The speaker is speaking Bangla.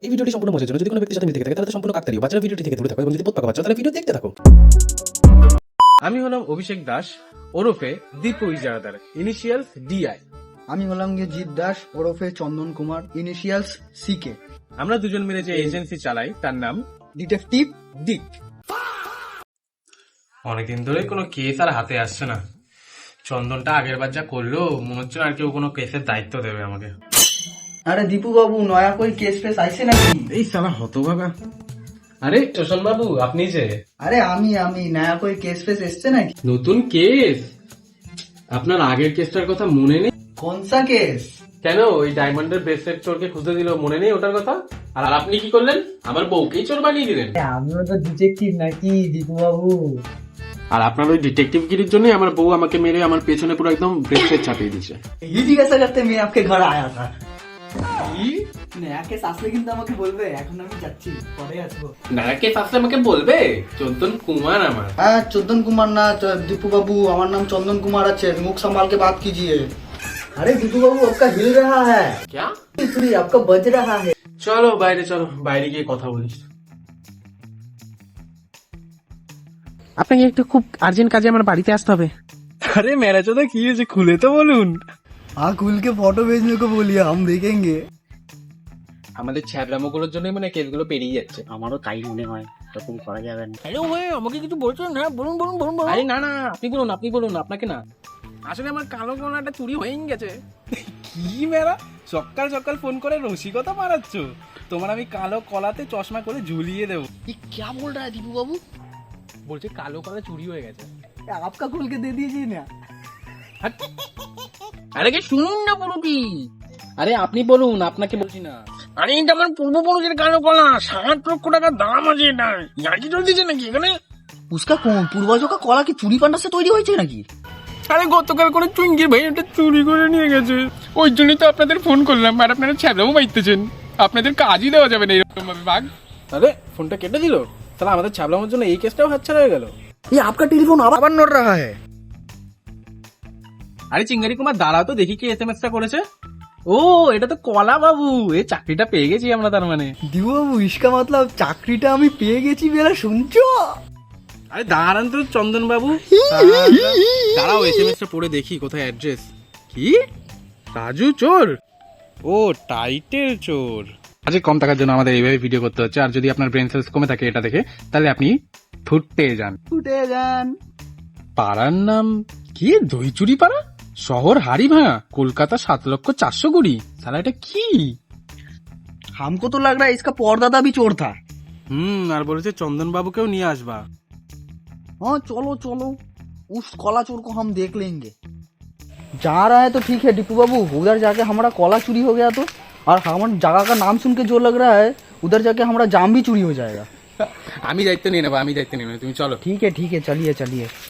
এই ভিডিওটি সম্পূর্ণ মজার জন্য। যদি কোনো ব্যক্তির সাথে মিল থেকে থাকে তাহলে সম্পূর্ণ কাকতালীয়। বাচ্চারা ভিডিওটি থেকে দূরে থাকো এবং যদি পোত পাকা বাচ্চা তাহলে ভিডিও দেখতে থাকো। আমি হলাম অভিষেক দাস ওরফে দীপু ইজারাদার, ইনিশিয়ালস ডিআই। আমি হলাম গিয়ে জিৎ দাস ওরফে চন্দন কুমার, ইনিশিয়ালস সিকে। আমরা দুজন মিলে যে এজেন্সি চালাই তার নাম ডিটেকটিভ দিক। অনেকদিন ধরে কোনো কেস আর হাতে আসছে না। চন্দনটা আগের বার যা করলো মনে হচ্ছে না আর কেউ কোনো কেসের দায়িত্ব দেবে আমাকে। আরে দীপু বাবু, নয়া কই কেস ফেস আইছে নাকি? এই সালা হতভাগা। আরে চোষণ বাবু, আপনি যে? আরে আমি নয়া কই কেস ফেস এসছে নাকি? নতুন কেস? আপনার আগের কেসটার কথা মনে নেই? কোনসা কেস? কেন ওই ডায়মন্ডের ব্রেসলেট চোরকে খুঁজে দিল, মনে নেই ওটার কথা? আর আপনি কি করলেন? আমার বউকেই চোর বানিয়ে দিলেন। আমিও তো ডিটেকটিভ নাকি দীপু বাবু? আর আপনার ওই ডিটেকটিভ গিরির জন্য আমার বউ আমাকে মেরে আমার পেছনে পুরো একদম ব্রেসলেট চাপিয়ে দিয়েছে। ये जिज्ञासा करते मैं आपके घर आया था। নয়া কেস আসলে কিন্তু আমাকে বলবে, এখন আমি যাচ্ছি, পরে আসবো। নারাকে আসলে আমাকে বলবে চন্দন কুমার আমার। हाँ चंदन कुमार ना दीपू बाबू, हमारा नाम चंदन कुमार अच्छे, मुख संभाल के बात कीजिए। अरे दीपू बाबू आपका हिल रहा है क्या? सॉरी आपका बज रहा है। চলো বাইরে, চলো বাইরে গিয়ে কথা বলিস। আপনাকে একটু খুব আর্জেন্ট কাজে আমার বাড়িতে আসতে হবে। আরে মেরা চোদা কি হয়েছে, খুলে তো বলুন। हाँ खुल के फोटो भेजने को बोलिए, हम देखेंगे। আমাদের ছ্যাবরামোগুলোর জন্য মানে কেসগুলো পেরিয়ে যাচ্ছে। আমারও তাই মনে হয়, এরকম করা যাবে না। হ্যালো ভাই, আমাকে কিছু বলছেন? হ্যাঁ বলুন বলুন বলুন। আরে না না, আপনি বলুন, আপনাকে না। আসলে আমার কালো কোনাটা চুরি হয়ে গেছে। কি মেরা সকাল সকাল ফোন করে রসিকতা মারাচ্ছ? তোমার আমি কালো কলাতে চশমা করে ঝুলিয়ে দেবো। ये क्या बोल रहा है दीपू बाबू? বলছে কালো কলা চুরি হয়ে গেছে। आपका खुल के दे दीजिए ना। আরে কি শুনুন না বলুকি। আরে আপনি বলুন, আপনাকে বলছি না। আরে এটা আমার পূর্বপুরুষের কালো কলা, 7 লক্ষ টাকা দাম আছে এটা। ইয়ার্কি চলতেছে নাকি এখানে? उसका पूर्वजों का कला की चूड़ी पांडा से तैयारी হয়েছে নাকি? আরে গতকাল করে চুঙ্গির ভাই এটা চুরি করে নিয়ে গেছে। ওই জন্যই তো আপনাদের ফোন করলাম। আর আপনারা ছ্যাবলামো বাইতেছেন, আপনাদের কাজই দেওয়া যাবে না এরকম ভাবে ভাগ। আরে ফোনটা কেটে দিল, তাহলে আমাদের ছ্যাবলামোর জন্য এই কেসটাও হাতছাড়া হয়ে গেল। ये आपका टेलीफोन आवाज नोट रहा है। আরে চিঙ্গারি কুমার দাঁড়াও তো দেখি কি এসএমএসটা করেছে। ও এটা তো কলা বাবু, এই চাকরিটা পেয়ে গেছি আমরা তার মানে। दीपू बाबू इसका मतलब চাকরিটা আমি পেয়ে গেছি বেলা শুনছো? আরে দাঁড়ান তো চন্দন বাবু, দাঁড়াও এসএমএসটা পড়ে দেখি কোথায় অ্যাড্রেস। কি রাজু চোর? ও টাইটেল চোর। আজকে কম টাকার জন্য আমাদের এইভাবে ভিডিও করতে হচ্ছে। আর যদি আপনার ব্রেন সেলস কমে থাকে এটা দেখে, তাহলে আপনি ফুটতে যান। উঠে যান। পাড়ার নাম কি? দইচুরি পাড়া, শহর হাড়িভাঙা, কলকাতা 7,420,000। সালা এটা কি? हमको तो लग रहा है इसका परदादा भी चोर था। আর বলেছে চন্দন বাবুকেও নিয়ে আসবা। हाँ चलो चलो, उस कला चोर को हम देख लेंगे। जा रहा है तो ठीक है दीपू बाबू, उधर जाके हमारा कला चोरी हो गया तो, और हमारे जगह का नाम सुन के जो लग रहा है उधर जाके हमारा जाम भी चोरी हो जाएगा। আমি দায়িত্ব নিয়ে নেবো, তুমি চলো। ठीक है चलिए चलिए।